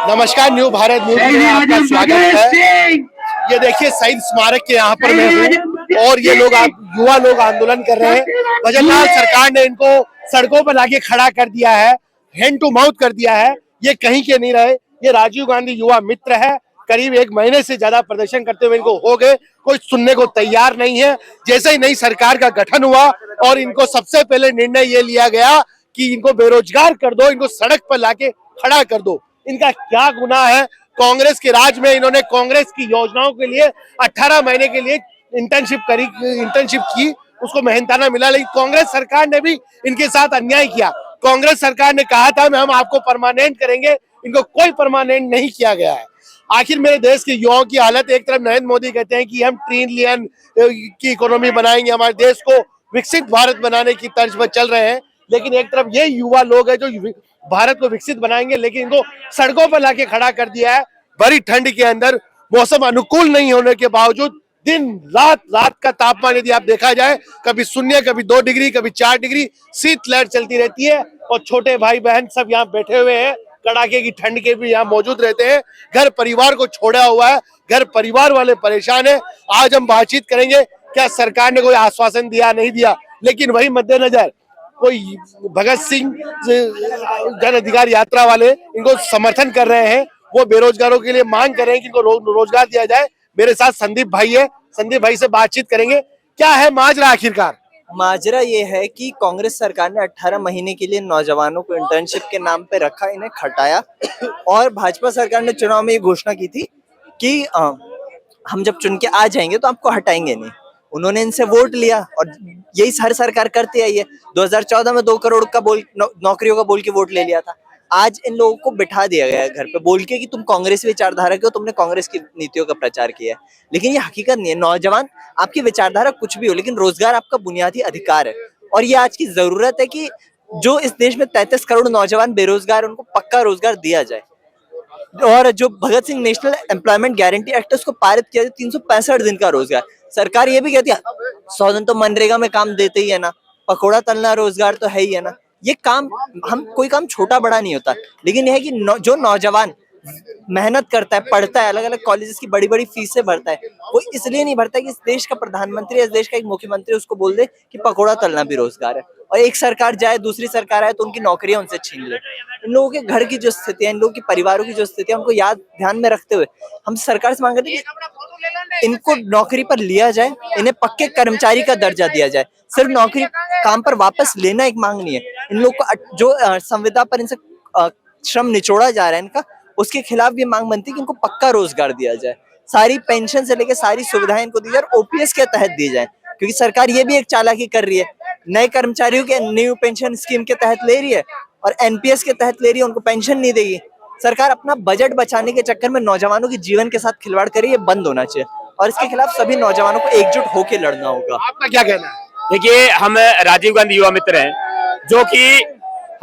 नमस्कार, new Bharat news में आपका स्वागत है। ये देखिए शहीद स्मारक के यहाँ पर मैं हूँ और ये लोग युवा लोग आंदोलन कर रहे हैं। भजनलाल सरकार ने इनको सड़कों पर लाके खड़ा कर दिया है, हैंड टू माउथ कर दिया है। ये कहीं के नहीं रहे। ये राजीव गांधी युवा मित्र है। करीब 1 महीने से ज्यादा प्रदर्शन करते हुए इनको हो गए, कोई सुनने को तैयार नहीं है। जैसे ही नई सरकार का गठन हुआ और इनको सबसे पहले निर्णय ये लिया गया कि इनको बेरोजगार कर दो, इनको सड़क पर लाके खड़ा कर दो। इनका क्या गुनाह है? कांग्रेस के राज में इन्होंने कांग्रेस की योजनाओं के लिए 18 महीने के लिए इंटर्नशिप की, उसको मेहनताना मिला, लेकिन कांग्रेस सरकार ने भी इनके साथ अन्याय किया। कांग्रेस सरकार ने कहा था हम आपको परमानेंट करेंगे, इनको कोई परमानेंट नहीं किया गया है। आखिर मेरे देश के युवाओं की हालत, एक तरफ नरेंद्र मोदी कहते हैं कि हम ट्रिलियन की इकोनॉमी बनाएंगे, हमारे देश को विकसित भारत बनाने की तर्ज पर चल रहे हैं, लेकिन एक तरफ ये युवा लोग हैं जो भारत को विकसित बनाएंगे, लेकिन इनको सड़कों पर लाके खड़ा कर दिया है। बड़ी ठंड के अंदर, मौसम अनुकूल नहीं होने के बावजूद दिन रात का तापमान यदि आप देखा जाए, कभी 0, कभी 2 डिग्री, कभी 4 डिग्री शीतलहर चलती रहती है। और छोटे भाई बहन सब यहाँ बैठे हुए हैं, कड़ाके की ठंड के भी यहाँ मौजूद रहते हैं। घर परिवार को छोड़ा हुआ है, घर परिवार वाले परेशान है। आज हम बातचीत करेंगे, क्या सरकार ने कोई आश्वासन दिया, नहीं दिया, लेकिन वही मद्देनजर कोई भगत सिंह जन अधिकार यात्रा वाले इनको समर्थन कर रहे हैं। वो बेरोजगारों के लिए मांग कर रहे हैं कि इनको रोजगार दिया जाए। मेरे साथ संदीप भाई है, संदीप भाई से बातचीत करेंगे। क्या है माजरा? आखिरकार माजरा ये है कि कांग्रेस सरकार ने 18 महीने के लिए नौजवानों को इंटर्नशिप के नाम पे रखा, इन्हें खटाया, और भाजपा सरकार ने चुनाव में ये घोषणा की थी कि हम जब चुन के आ जाएंगे तो आपको हटाएंगे नहीं। उन्होंने इनसे वोट लिया और यही हर सरकार करती आई है। 2014 में 2 करोड़ का नौकरियों का बोल के वोट ले लिया था। आज इन लोगों को बिठा दिया गया है घर पे बोल के कि तुम कांग्रेस विचारधारा के हो, तुमने कांग्रेस की नीतियों का प्रचार किया है, लेकिन ये हकीकत नहीं है। नौजवान, आपकी विचारधारा कुछ भी हो, लेकिन रोजगार आपका बुनियादी अधिकार है, और ये आज की जरूरत है कि जो इस देश में 33 करोड़ नौजवान बेरोजगार, उनको पक्का रोजगार दिया जाए। और जो Bhagat Singh national employment guarantee act उसको पारित किया, 365 दिन का रोजगार। सरकार ये भी कहती है 100 दिन तो मनरेगा में काम देते ही है ना, पकौड़ा तलना रोजगार तो है ही है ना। ये काम, हम कोई काम छोटा बड़ा नहीं होता, लेकिन यह है कि जो नौजवान मेहनत करता है, पढ़ता है, अलग अलग कॉलेजेस की बड़ी बड़ी फीसें भरता है, वो इसलिए नहीं भरता कि इस देश का प्रधानमंत्री, इस देश का एक मुख्यमंत्री उसको बोल दे कि पकौड़ा तलना भी रोजगार है, और एक सरकार जाए, दूसरी सरकार आए तो उनकी नौकरियां उनसे छीन ले। इन लोगों के घर की जो स्थिति है, इन लोगों की परिवारों की जो स्थिति है, उनको ध्यान में रखते हुए हम सरकार से मांग रहे हैं कि इनको नौकरी पर लिया जाए, इन्हें पक्के कर्मचारी का दर्जा दिया जाए। सिर्फ नौकरी, काम पर वापस लेना एक मांग नहीं है। इन लोग को जो संविदा पर इनसे श्रम निचोड़ा जा रहा है इनका, उसके खिलाफ भी मांग बनती है कि इनको पक्का रोजगार दिया जाए। सारी पेंशन से लेकर सारी सुविधाएं इनको दी जाए, ओपीएस के तहत दी जाए, क्योंकि सरकार ये भी एक चालाकी कर रही है। नए कर्मचारियों के न्यू पेंशन स्कीम के तहत ले रही है और एनपीएस के तहत ले रही है, उनको पेंशन नहीं देगी। सरकार अपना बजट बचाने के चक्कर में नौजवानों के जीवन के साथ खिलवाड़ कर रही है, बंद होना चाहिए, और इसके खिलाफ सभी नौजवानों को एकजुट होकर लड़ना होगा। आपका क्या कहना है? देखिए, हम राजीव गांधी युवा मित्र हैं, जो कि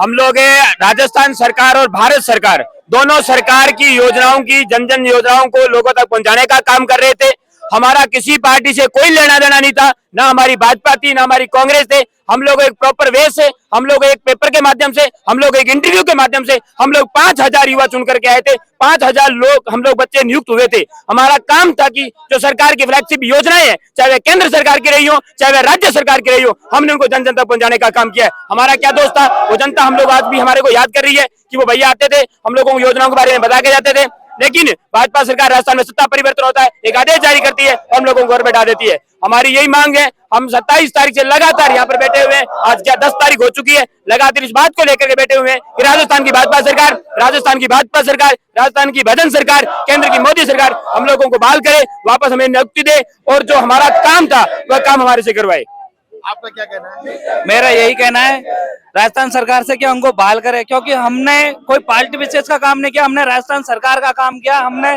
हम लोग राजस्थान सरकार और भारत सरकार, दोनों सरकार की योजनाओं की, जन जन योजनाओं को लोगों तक पहुंचाने का काम कर रहे थे। हमारा किसी पार्टी से कोई लेना देना नहीं था, ना हमारी भाजपा थी, ना हमारी कांग्रेस थे। हम लोग एक प्रॉपर वे से, हम लोग एक पेपर के माध्यम से, हम लोग एक इंटरव्यू के माध्यम से, हम लोग 5000 युवा चुन करके आए थे। 5000 लोग, हम लोग बच्चे नियुक्त हुए थे। हमारा काम था कि जो सरकार की फ्लैगशिप योजनाएं हैं, चाहे वह केंद्र सरकार की रही हो, चाहे वह राज्य सरकार की रही हो, हमने उनको जन जन तक पहुंचाने का काम किया है। हमारा क्या दोस्त था, वो जनता हम लोग आज भी हमारे को याद कर रही है कि वो भैया आते थे, हम लोगों को योजनाओं के बारे में बता के जाते थे। लेकिन भाजपा सरकार राजस्थान में सत्ता परिवर्तन होता है, एक आदेश जारी करती है और हम लोगों को घर बैठा देती है। हमारी यही मांग है। हम 27 तारीख से लगातार यहाँ पर बैठे हुए हैं, आज क्या 10 तारीख हो चुकी है, लगातार इस बात को लेकर के बैठे हुए हैं कि राजस्थान की भाजपा सरकार, राजस्थान की भाजपा सरकार, राजस्थान की भजन सरकार, केंद्र की मोदी सरकार हम लोगों को बहाल करे, वापस हमें नियुक्ति दे, और जो हमारा काम था वह काम हमारे से करवाए। आपका क्या कहना है? मेरा यही कहना है राजस्थान सरकार से कि हमको बहाल करे, क्योंकि हमने कोई पार्टी विशेष का काम नहीं किया, हमने राजस्थान सरकार का काम किया। हमने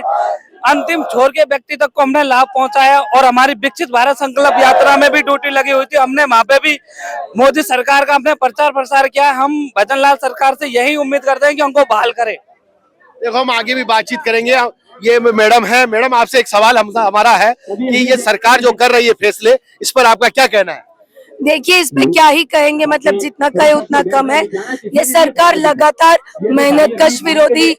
अंतिम छोर के व्यक्ति तक को हमने लाभ पहुंचाया, और हमारी विकसित भारत संकल्प यात्रा में भी ड्यूटी लगी हुई थी। हमने वहां पे भी मोदी सरकार का हमने प्रचार प्रसार किया। हम भजनलाल सरकार से यही उम्मीद करते हैं कि हमको बहाल करे। देखो, हम आगे भी बातचीत करेंगे। ये मैडम है। मैडम, आपसे एक सवाल हमारा है कि ये सरकार जो कर रही है फैसले, इस पर आपका क्या कहना है? देखिए, इस पे क्या ही कहेंगे, मतलब जितना कहे उतना कम है। ये सरकार लगातार मेहनत कश विरोधी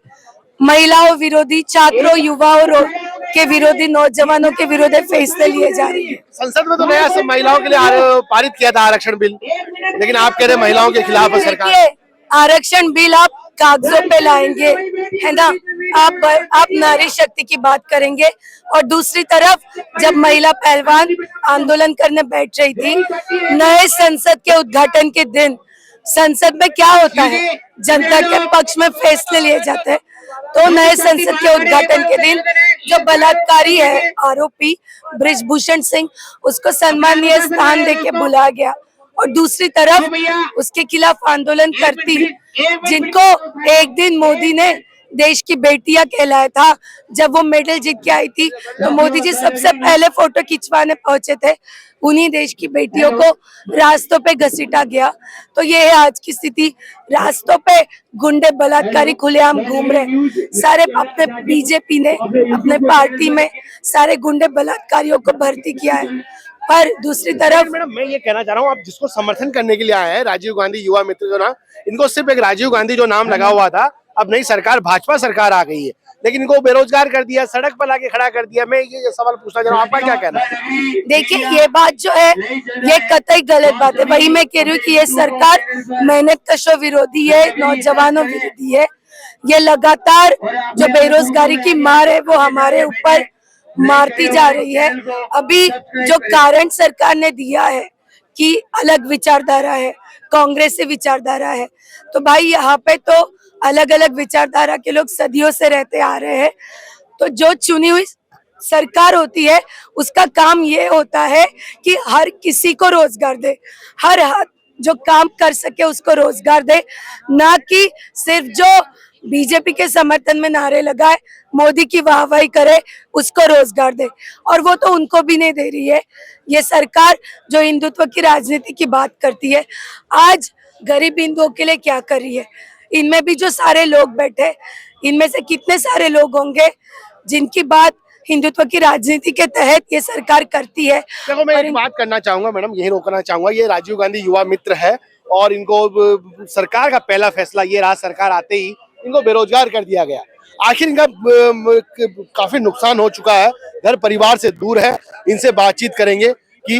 महिलाओं विरोधी, छात्रों, युवाओं के विरोधी, नौजवानों के विरोधी फैसले लिए जा रहे हैं। संसद में तो नया सब महिलाओं के लिए पारित किया था आरक्षण बिल, लेकिन आप कह रहे हैं महिलाओं के खिलाफ है सरकार। देखिए, आरक्षण बिल आप कागजों पे लाएंगे, है ना, आप नारी शक्ति की बात करेंगे, और दूसरी तरफ जब महिला पहलवान आंदोलन करने बैठ रही थी, नए संसद के उद्घाटन के दिन संसद में क्या होता है, जनता के पक्ष में फैसले लिए जाते हैं। तो नए संसद के उद्घाटन के दिन जो बलात्कारी है आरोपी ब्रिजभूषण सिंह, उसको सम्मानीय स्थान देके बुलाया गया, और दूसरी तरफ उसके खिलाफ आंदोलन करती जिनको एक दिन मोदी ने देश की बेटियां कहलाया था, जब वो मेडल जीत के आई थी, तो मोदी जी सबसे पहले फोटो खिंचवाने पहुंचे थे, उन्हीं देश की बेटियों को रास्तों पे घसीटा गया। तो ये है आज की स्थिति, रास्तों पे गुंडे बलात्कारी खुलेआम घूम रहे, सारे अपने बीजेपी ने अपने पार्टी में सारे गुंडे बलात्कारियों को भर्ती किया है। पर दूसरी तरफ मैडम मैं ये कहना चाह रहा हूँ, आप जिसको समर्थन करने के लिए आए हैं, राजीव गांधी युवा मित्र जो ना, इनको सिर्फ एक राजीव गांधी जो नाम लगा हुआ था, अब नई सरकार भाजपा सरकार आ गई है, लेकिन इनको बेरोजगार कर दिया, सड़क पर लाके खड़ा कर दिया। मैं ये सवाल पूछना चाह रहा हूँ, आपका क्या कहना है? देखिए, ये बात जो है ये कतई गलत बात है। वही मैं कह रही हूँ कि ये सरकार मेहनत कशों विरोधी है, नौजवानों विरोधी है। ये लगातार जो बेरोजगारी की मार है वो हमारे ऊपर मारती जा रही है। अभी जो कारण सरकार ने दिया है कि अलग विचारधारा है, कांग्रेस से विचारधारा है, तो भाई यहाँ पे तो अलग अलग विचारधारा के लोग सदियों से रहते आ रहे हैं। तो जो चुनी हुई सरकार होती है उसका काम ये होता है कि हर किसी को रोजगार दे, हर जो काम कर सके उसको रोजगार दे, ना कि सिर्फ जो बीजेपी के समर्थन में नारे लगाए, मोदी की वाहवाही करे, उसको रोजगार दे। और वो तो उनको भी नहीं दे रही है ये सरकार, जो हिंदुत्व की राजनीति की बात करती है। आज गरीब हिंदुओं के लिए क्या कर रही है? इनमें भी जो सारे लोग बैठे, इनमें से कितने सारे लोग होंगे जिनकी बात हिंदुत्व की राजनीति के तहत ये सरकार करती है। देखो, मैं एक बात करना चाहूंगा मैडम, यही रोकना चाहूंगा, ये राजीव गांधी युवा मित्र है और इनको सरकार का पहला फैसला ये रहा, सरकार आते ही इनको बेरोजगार कर दिया गया। आखिर इनका काफी नुकसान हो चुका है, घर परिवार से दूर है। इनसे बातचीत करेंगे कि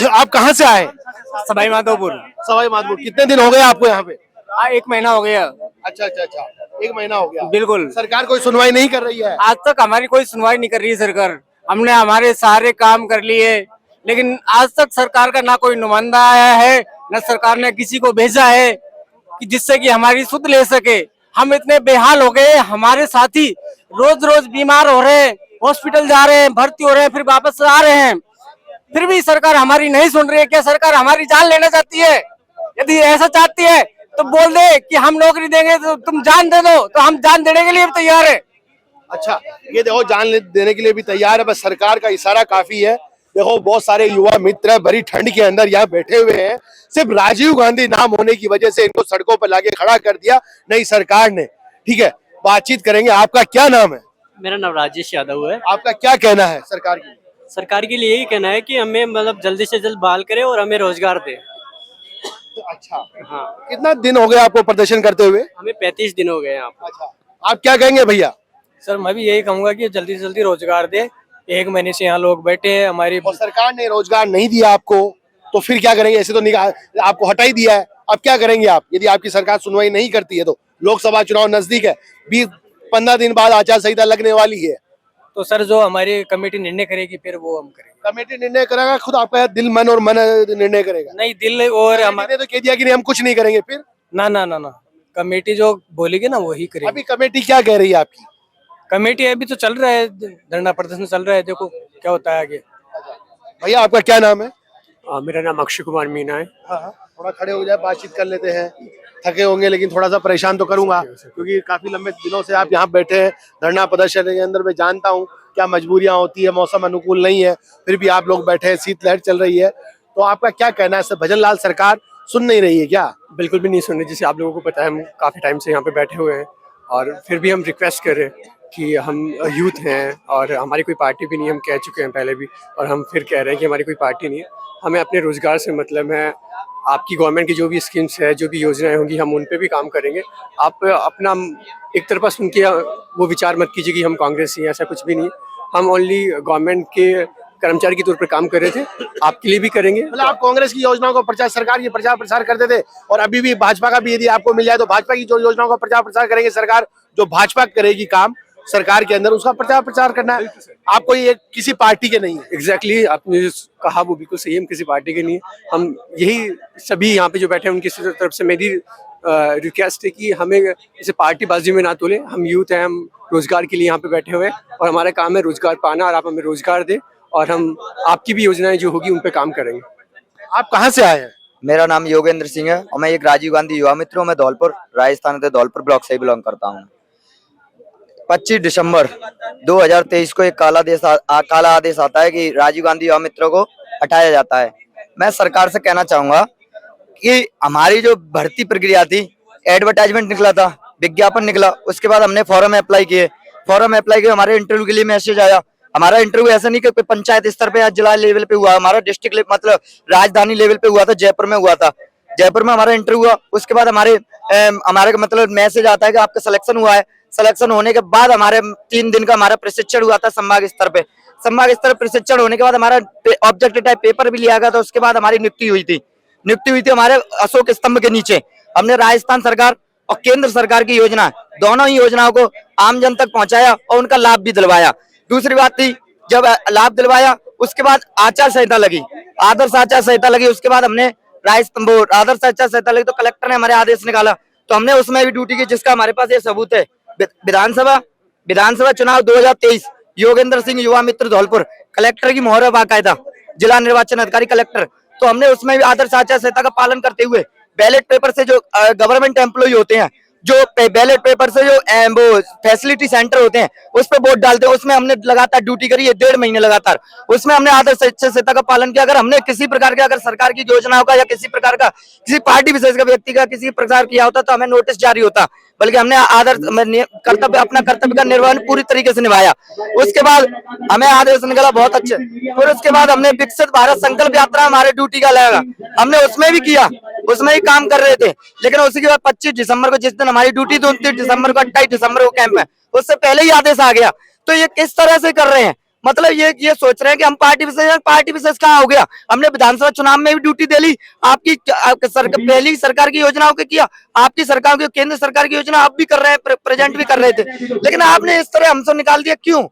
आप कहाँ से आए? सवाई माधोपुर। सवाई माधोपुर। कितने दिन हो गए आपको यहाँ पे? 1 महीना हो गया। अच्छा, 1 महीना हो गया। बिल्कुल। सरकार कोई सुनवाई नहीं कर रही है? आज तक हमारी कोई सुनवाई नहीं कर रही है सरकार। हमने हमारे सारे काम कर लिए, लेकिन आज तक सरकार का ना कोई नुमाइंदा आया है, न सरकार ने किसी को भेजा है कि जिससे कि हमारी सुध ले सके। हम इतने बेहाल हो गए, हमारे साथी रोज रोज बीमार हो रहे हैं, हॉस्पिटल जा रहे हैं, भर्ती हो रहे हैं, फिर वापस आ रहे हैं, फिर भी सरकार हमारी नहीं सुन रही है। क्या सरकार हमारी जान लेना चाहती है? यदि ऐसा चाहती है तो बोल दे कि हम नौकरी देंगे, तो तुम जान दे दो, तो हम जान देने के लिए भी तैयार है। अच्छा, ये देखो, जान देने के लिए भी तैयार है, बस सरकार का इशारा काफी है। देखो, बहुत सारे युवा मित्र भरी ठंड के अंदर यहाँ बैठे हुए हैं, सिर्फ राजीव गांधी नाम होने की वजह से इनको सड़कों पर लाके खड़ा कर दिया नई सरकार ने। ठीक है, बातचीत करेंगे। आपका क्या नाम है? मेरा नाम राजेश यादव है। आपका क्या कहना है सरकार की? सरकार के लिए यही कहना है कि हमें मतलब जल्दी से जल्द बहाल करे और हमें रोजगार दे। अच्छा, हाँ। कितना दिन हो गए आपको प्रदर्शन करते हुए? हमें 35 दिन हो गए यहाँ पर। अच्छा, आप क्या कहेंगे भैया? सर मैं भी यही कहूंगा कि जल्दी से जल्दी रोजगार दे। 1 महीने से यहाँ लोग बैठे हैं हमारी, और सरकार ने रोजगार नहीं दिया आपको, तो फिर क्या करेंगे? ऐसे तो आपको हटा ही दिया है, अब क्या करेंगे आप यदि आपकी सरकार सुनवाई नहीं करती है? तो लोकसभा चुनाव नजदीक है, 20-15 दिन बाद आचार संहिता लगने वाली है। तो सर जो हमारी कमेटी निर्णय करेगी फिर वो हम करेंगे। कमेटी निर्णय करेगा, खुद आपका दिल मन और मन निर्णय करेगा? नहीं, दिल और हमारे तो कह दिया कि नहीं हम कुछ नहीं करेंगे। फिर ना, कमेटी जो बोलेगी ना वही करेगी। अभी कमेटी क्या कह रही है आपकी? कमेटी अभी तो चल रहा है, धरना प्रदर्शन चल रहा है, देखो क्या होता है आगे। भैया आपका क्या नाम है? मेरा नाम अक्षय कुमार मीना है। हाँ, थोड़ा खड़े हो जाए, बातचीत कर लेते हैं। थके होंगे लेकिन थोड़ा सा परेशान तो करूंगा, क्योंकि काफी लंबे दिनों से आप यहाँ बैठे हैं धरना प्रदर्शन के अंदर। मैं जानता हूँ क्या मजबूरियां होती है, मौसम अनुकूल नहीं है, फिर भी आप लोग बैठे हैं, शीतलहर चल रही है, तो आपका क्या कहना है? भजन लाल सरकार सुन नहीं रही है क्या? बिल्कुल भी नहीं सुन रही। जैसे आप लोगों को पता है, हम काफी टाइम से यहाँ पे बैठे हुए हैं और फिर भी हम रिक्वेस्ट कर रहे हैं कि हम यूथ हैं और हमारी कोई पार्टी भी नहीं, हम कह चुके हैं पहले भी और हम फिर कह रहे हैं कि हमारी कोई पार्टी नहीं है, हमें अपने रोजगार से मतलब है आपकी गवर्नमेंट की जो भी स्कीम्स है, जो भी योजनाएं होंगी, हम उन पे भी काम करेंगे। आप अपना एक तरफा सुन के वो विचार मत कीजिए कि हम कांग्रेस ही हैं, ऐसा कुछ भी नहीं। हम ओनली गवर्नमेंट के कर्मचारी के तौर पर काम कर रहे थे, आपके लिए भी करेंगे। मतलब आप कांग्रेस की योजनाओं का प्रचार, सरकार की प्रचार प्रसार करते थे और अभी भी भाजपा का भी यदि आपको मिल जाए तो भाजपा की जो योजनाओं का प्रचार प्रसार करेंगे। सरकार जो भाजपा करेगी काम सरकार के अंदर, उसका प्रचार प्रचार करना है। आपको ये किसी पार्टी के नहीं है। एग्जैक्टली आपने जो कहा वो बिल्कुल सही है, हम किसी पार्टी के नहीं है। हम यही सभी यहाँ पे जो बैठे हैं उनकी तरफ से मेरी रिक्वेस्ट है कि हमें इसे पार्टीबाजी में ना तोले। हम यूथ हैं, हम रोजगार के लिए यहाँ पे बैठे हुए हैं और हमारा काम है रोजगार पाना, और आप हमें रोजगार दें और हम आपकी भी योजनाएं जो होगी उन पे काम करेंगे। आप कहाँ से आए हैं? मेरा नाम योगेंद्र सिंह है और मैं एक राजीव गांधी युवा मित्र हूँ। मैं धौलपुर राजस्थान के धौलपुर ब्लॉक से बिलोंग करता हूँ। 25 दिसंबर 2023 को एक काला आदेश आता है कि राजीव गांधी युवा मित्र को हटाया जाता है। मैं सरकार से कहना चाहूंगा कि हमारी जो भर्ती प्रक्रिया थी, एडवर्टाइजमेंट निकला था, विज्ञापन निकला, उसके बाद हमने फॉर्म अप्लाई किए, हमारे इंटरव्यू के लिए मैसेज आया। हमारा इंटरव्यू ऐसा नहीं कि पंचायत स्तर पे या जिला लेवल पे हुआ, हमारा डिस्ट्रिक्ट मतलब राजधानी लेवल पे हुआ था, जयपुर में हुआ था। जयपुर में हमारा इंटरव्यू हुआ, उसके बाद हमारे मतलब मैसेज आता है कि आपका सिलेक्शन हुआ है। सिलेक्शन होने के बाद हमारे 3 दिन का हमारा प्रशिक्षण हुआ था संभाग स्तर पे। संभाग स्तर प्रशिक्षण होने के बाद हमारा ऑब्जेक्टिव टाइप पेपर भी लिया गया था। उसके बाद हमारी नियुक्ति हुई थी हमारे अशोक स्तंभ के नीचे। हमने राजस्थान सरकार और केंद्र सरकार की योजना, दोनों ही योजनाओं को आम जन तक पहुंचाया और उनका लाभ भी दिलवाया। दूसरी बात थी, जब लाभ दिलवाया उसके बाद आचार संहिता लगी, आदर्श आचार संहिता लगी। उसके बाद हमने आदर्श आचार संहिता लगी तो कलेक्टर ने हमारे आदेश निकाला, तो हमने उसमें भी ड्यूटी की, जिसका हमारे पास ये सबूत है। विधानसभा चुनाव 2023 योगेंद्र सिंह युवा मित्र धौलपुर, कलेक्टर की मोहर बाकायदा, जिला निर्वाचन अधिकारी कलेक्टर। तो हमने उसमें भी आदर्श आचार संहिता का पालन करते हुए बैलेट पेपर से जो गवर्नमेंट एम्प्लॉय होते हैं, जो बैलेट पेपर से जो वो फैसिलिटी सेंटर होते हैं उस पर वोट डालते हैं, उसमें हमने लगातार ड्यूटी करी है 1.5 महीने लगातार। उसमें हमने आदर्श आचार संहिता का पालन किया। अगर हमने किसी प्रकार का, अगर सरकार की योजनाओं का या किसी प्रकार का, किसी पार्टी विशेष का, व्यक्ति का किसी प्रकार किया होता तो हमें नोटिस जारी होता, बल्कि हमने अपना कर्तव्य का निर्वहन पूरी तरीके से निभाया। उसके बाद हमें आदेश निकला बहुत अच्छे। फिर उसके बाद हमने विकसित भारत संकल्प यात्रा हमारे ड्यूटी का लगा, हमने उसमें भी किया, उसमें ही काम कर रहे थे। लेकिन उसी के बाद 25 दिसंबर को, जिस दिन हमारी ड्यूटी थी 29 दिसंबर को, 28 दिसंबर को कैंप है, उससे पहले ही आदेश आ गया। तो ये किस तरह से कर रहे हैं? मतलब ये सोच रहे हैं कि हम पार्टी विशेष कहाँ हो गया? हमने विधानसभा चुनाव में भी ड्यूटी दे ली, आपकी पहली सरकार की योजनाओं के किया, आपकी सरकार की केंद्र सरकार की योजना आप भी कर रहे हैं, प्रेजेंट भी कर रहे थे, लेकिन आपने इस तरह हमसे निकाल दिया क्यों?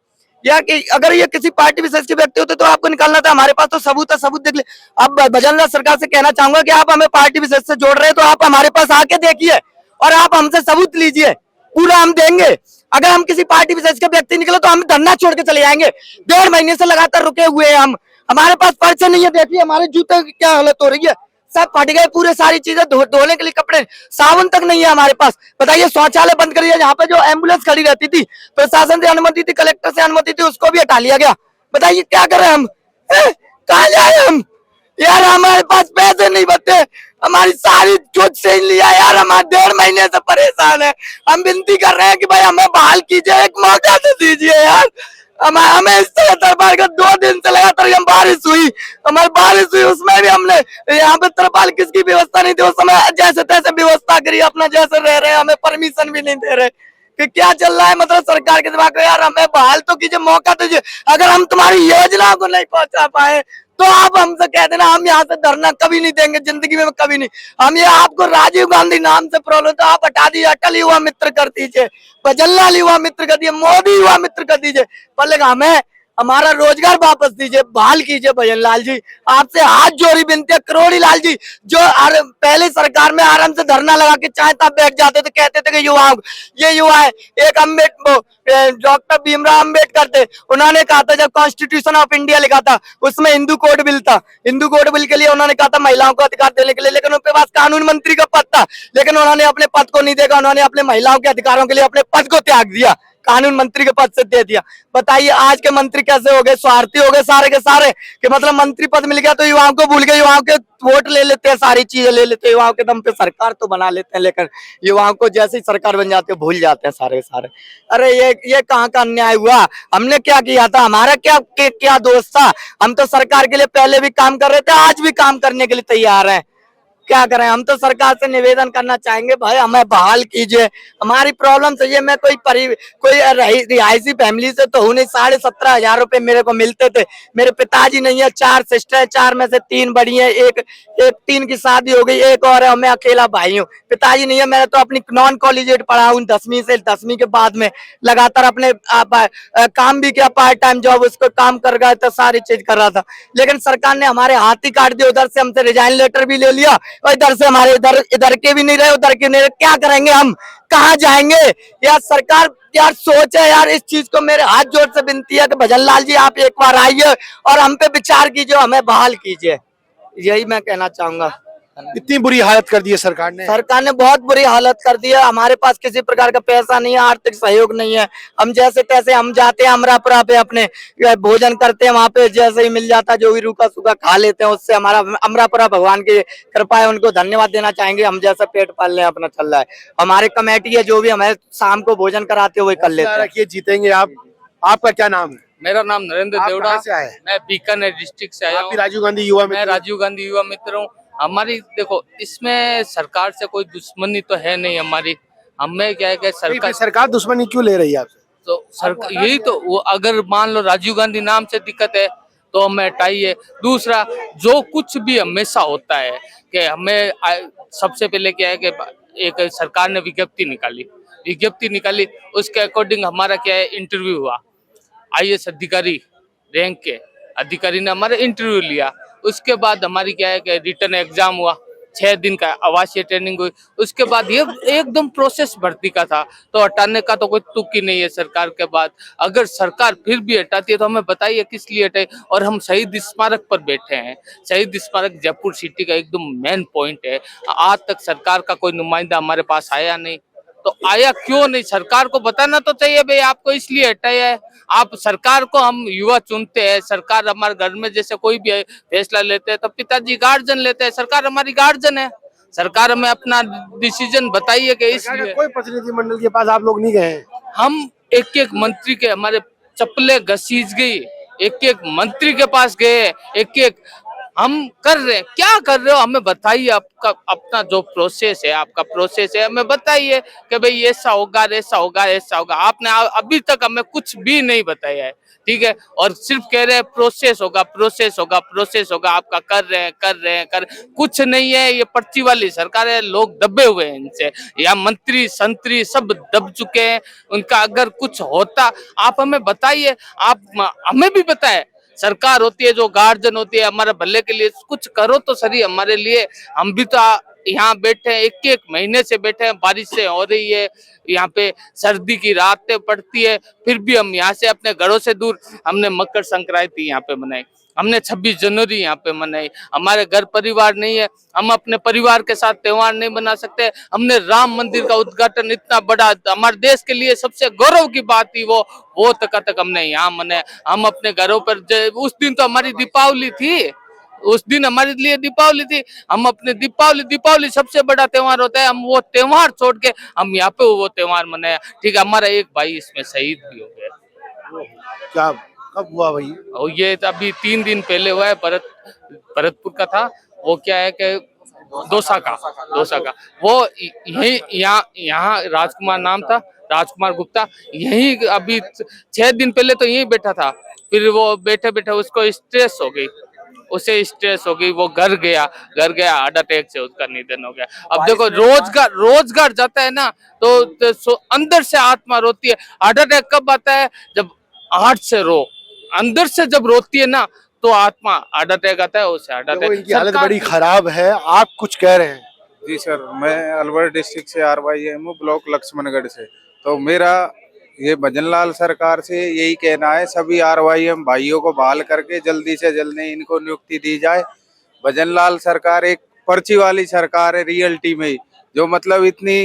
या कि अगर ये किसी पार्टी विशेष के व्यक्ति होते तो आपको निकालना था। हमारे पास तो सबूत है, सबूत देख ले। अब भजनलाल सरकार से कहना चाहूंगा कि आप हमें पार्टी विशेष से जोड़ रहे हैं तो आप हमारे पास आके देखिए और आप हमसे सबूत लीजिए, पूरा हम देंगे। अगर हम किसी पार्टी विशेष के व्यक्ति निकले तो हम धरना छोड़ के चले जाएंगे। 1.5 महीने से लगातार रुके हुए हैं हम, हमारे पास पर्चे नहीं है। देखिए हमारे जूते की क्या हालत हो रही है, सब फट गए, पूरे सारी चीजें धोने के लिए कपड़े, साबुन तक नहीं है हमारे पास। बताइए, शौचालय बंद करिए, यहाँ पे जो एम्बुलेंस खड़ी रहती थी, प्रशासन से अनुमति थी, कलेक्टर से अनुमति थी, उसको भी हटा लिया गया। बताइए क्या करें हम, कहाँ जाए हम? यार हमारे पास पैसे नहीं बचे, हमारी सारी छूट से लिया यार, हम 1.5 महीने से परेशान है। हम विनती कर रहे हैं कि भाई हमें बहाल कीजिए, एक मौका तो दीजिए यार। हमें इस तरह तरपाल का 2 दिन से लगातार बारिश हुई, हमारी बारिश हुई, उसमें भी हमने यहाँ पे तरपाल किसकी व्यवस्था नहीं थी, उस समय जैसे तैसे व्यवस्था करी, अपना जैसे रह रहे, हमें परमिशन भी नहीं दे रहे कि क्या चल रहा है। मतलब सरकार के दिमाग में, यार हमें बहाल तो कीजिए, मौका दीजिए। अगर हम तुम्हारी योजना को नहीं पहुंचा पाए तो आप हमसे कह देना, हम यहाँ से धरना कभी नहीं देंगे, जिंदगी में कभी नहीं। हम ये आपको राजीव गांधी नाम से प्रॉब्लम तो आप हटा दीजिए, अटल युवा मित्र कर दीजिए, जवाहरलाल युवा मित्र कर दीजिए, मोदी युवा मित्र कर दीजिए, पर लेकिन हमें हमारा रोजगार वापस दीजिए, बहाल कीजिए। भजनलाल जी आपसे हाथ जोड़ी विनती है, करोड़ी लाल जी जो पहले सरकार में आराम से धरना लगा के चाहे तब बैठ जाते थे, कहते थे कि ये युवा है। एक डॉक्टर भीमराव अम्बेडकर थे, उन्होंने कहा था, जब कॉन्स्टिट्यूशन ऑफ इंडिया लिखा था उसमें हिंदू कोड बिल था, हिंदू कोड बिल के लिए उन्होंने कहा था महिलाओं को अधिकार देने के लिए, लेकिन उनके पास कानून मंत्री का पद था, लेकिन उन्होंने अपने पद को नहीं देखा, उन्होंने अपने महिलाओं के अधिकारों के लिए अपने पद को त्याग दिया, कानून मंत्री के पद से दे दिया। बताइए आज के मंत्री कैसे हो गए, स्वार्थी हो गए सारे के सारे, कि मतलब मंत्री पद मिल गया तो युवाओं को भूल गए, युवाओं के वोट ले लेते हैं, सारी चीजें ले लेते हैं, युवाओं के दम पे सरकार तो बना लेते हैं, लेकिन युवाओं को जैसे ही सरकार बन जाती है भूल जाते हैं सारे के सारे। अरे ये कहाँ का अन्याय हुआ? हमने क्या किया था? हमारा क्या दोष था? हम तो सरकार के लिए पहले भी काम कर रहे थे, आज भी काम करने के लिए तैयार हैं। क्या करें। हम तो सरकार से निवेदन करना चाहेंगे भाई हमें बहाल कीजिए, हमारी प्रॉब्लम सही है। मैं कोई रिहायशी फैमिली से तो हूँ नहीं। 17,500 रुपए मेरे को मिलते थे। मेरे पिताजी नहीं है, 4 सिस्टर है, 4 में से 3 बड़ी है, एक 3 की शादी हो गई, एक और है, मैं अकेला भाई हूँ। पिताजी नहीं है। मैंने तो अपनी नॉन कॉलेजिएट पढ़ा हूँ 10वीं से। 10वीं के बाद में लगातार अपने काम भी किया, पार्ट टाइम जॉब उसको काम कर रहा था, सारी चीज कर रहा था। लेकिन सरकार ने हमारे हाथ ही काट दिया। उधर से हमसे रिजाइन लेटर भी ले लिया और इधर से हमारे इधर के भी नहीं रहे, उधर के नहीं रहे। क्या करेंगे हम, कहाँ जाएंगे यार। सरकार यार सोच है यार इस चीज को। मेरे हाथ जोड़ से विनती है कि भजन लाल जी आप एक बार आइए और हम पे विचार कीजिए, हमें बहाल कीजिए। यही मैं कहना चाहूंगा। इतनी बुरी हालत कर दी है सरकार ने। सरकार ने बहुत बुरी हालत कर दी है। हमारे पास किसी प्रकार का पैसा नहीं है, आर्थिक सहयोग नहीं है। हम जैसे तैसे हम जाते हैं अमरापुरा पे, अपने भोजन करते हैं, वहां पे जैसे ही मिल जाता जो भी रूखा सूखा खा लेते हैं। उससे हमारा अमरापुरा भगवान की कृपा है, उनको धन्यवाद देना चाहेंगे। हम जैसा पेट पाल रहे हैं अपना चल रहा है। हमारे कमेटी है जो भी हमें शाम को भोजन कराते हैं वही कर लेते हैं। जीतेंगे आप। आपका क्या नाम है? मेरा नाम नरेंद्र आप देवड़ा, कहाँ से आए? मैं बीकानेर डिस्ट्रिक्ट से आया आप भी हूँ। राजीव गांधी युवा मैं मित्र? राजीव गांधी युवा मित्र हूँ। हमारी देखो इसमें सरकार से कोई दुश्मनी तो है नहीं हमारी। हमें क्या है कि सरकार दुश्मनी क्यों ले रही है आपसे? तो सरकार यही तो, वो अगर मान लो राजीव गांधी नाम से दिक्कत है तो हमें हटाइए। दूसरा जो कुछ भी हमेशा होता है कि हमें सबसे पहले क्या है कि एक सरकार ने विज्ञप्ति निकाली, उसके अकॉर्डिंग हमारा क्या है इंटरव्यू हुआ। IAS अधिकारी रैंक के अधिकारी ने हमारा इंटरव्यू लिया। उसके बाद हमारी क्या है कि रिटर्न एग्जाम हुआ, 6 दिन का आवासीय ट्रेनिंग हुई। उसके बाद ये एकदम प्रोसेस भर्ती का था, तो हटाने का तो कोई तुक ही नहीं है सरकार के बाद। अगर सरकार फिर भी हटाती है तो हमें बताइए किस लिए हटाई। और हम शहीद स्मारक पर बैठे हैं। शहीद स्मारक जयपुर सिटी का एकदम मेन पॉइंट है। आज तक सरकार का कोई नुमाइंदा हमारे पास आया नहीं, तो आया क्यों नहीं? सरकार को बताना तो चाहिए भाई आपको इसलिए हटाया है। आप सरकार को, हम युवा चुनते हैं, सरकार हमारे घर में जैसे कोई भी फैसला लेते हैं तो पिताजी गार्जियन लेते हैं, सरकार हमारी गार्जियन है। सरकार हमें अपना डिसीजन बताइए कि इसलिए। कोई प्रतिनिधि मंडल के पास आप लोग नहीं गए? हम एक एक मंत्री के, हमारे चप्पलें घसीज गई, एक एक मंत्री के पास गए, एक एक हम कर रहे हैं। क्या कर रहे हो हमें बताइए। आपका अपना जो प्रोसेस है, आपका प्रोसेस है, हमें बताइए कि भाई ऐसा होगा, ऐसा होगा, ऐसा होगा। आपने अभी तक हमें कुछ भी नहीं बताया है, ठीक है। और सिर्फ कह रहे हैं प्रोसेस होगा, प्रोसेस होगा, प्रोसेस होगा। आपका कर रहे हैं कुछ नहीं है। ये पर्ची वाली सरकार है, लोग दबे हुए हैं इनसे। या मंत्री संतरी सब दब चुके हैं। उनका अगर कुछ होता आप हमें बताइए, आप हमें भी बताए। सरकार होती है जो गार्जियन होती है, हमारे भले के लिए कुछ करो तो सही हमारे लिए। हम भी तो यहाँ बैठे हैं, एक महीने से बैठे हैं, बारिशें हो रही है, यहाँ पे सर्दी की रातें पड़ती है, फिर भी हम यहाँ से अपने घरों से दूर। हमने मकर संक्रांति यहाँ पे मनाई, हमने 26 जनवरी यहाँ पे मनाई। हमारे घर परिवार नहीं है, हम अपने परिवार के साथ त्योहार नहीं मना सकते। हमने राम मंदिर का उद्घाटन, इतना बड़ा हमारे देश के लिए सबसे गौरव की बात थी, वो तक हमने यहाँ मनाया। हम अपने घरों पर, उस दिन तो हमारी दीपावली थी, उस दिन हमारे लिए दीपावली थी। हम अपने दीपावली सबसे बड़ा त्योहार होता है, हम वो त्योहार छोड़ के हम यहाँ पे वो त्योहार मनाया। ठीक है, हमारा एक भाई इसमें शहीद भी हो गया। क्या, कब हुआ भाई? और ये अभी 3 दिन पहले हुआ है, भरतपुर का था। वो क्या है कि दौसा का वो यहाँ राजकुमार नाम था, राजकुमार गुप्ता। यही अभी 6 दिन पहले तो यही बैठा था। फिर वो बैठे उसको स्ट्रेस हो गई, वो घर गया, हार्ट अटैक से उसका निधन हो गया। अब देखो रोजगार जाता है ना, तो अंदर से आत्मा रोती है। हार्ट अटैक कब आता है? जब हार्ट से अंदर से जब रोती है ना, तो आत्मा हार्ट अटैक आता है, उससे हार्ट अटैक। इनकी हालत बड़ी खराब है, आप कुछ कह रहे हैं? जी सर, मैं अलवर डिस्ट्रिक्ट से RYM ब्लॉक लक्ष्मणगढ़ से। तो मेरा ये भजनलाल सरकार से यही कहना है, सभी RYM भाइयों को बहाल करके जल्दी से जल्दी इनको नियुक्ति दी जाए। भजनलाल सरकार एक पर्ची वाली सरकार है रियलिटी में, जो मतलब इतनी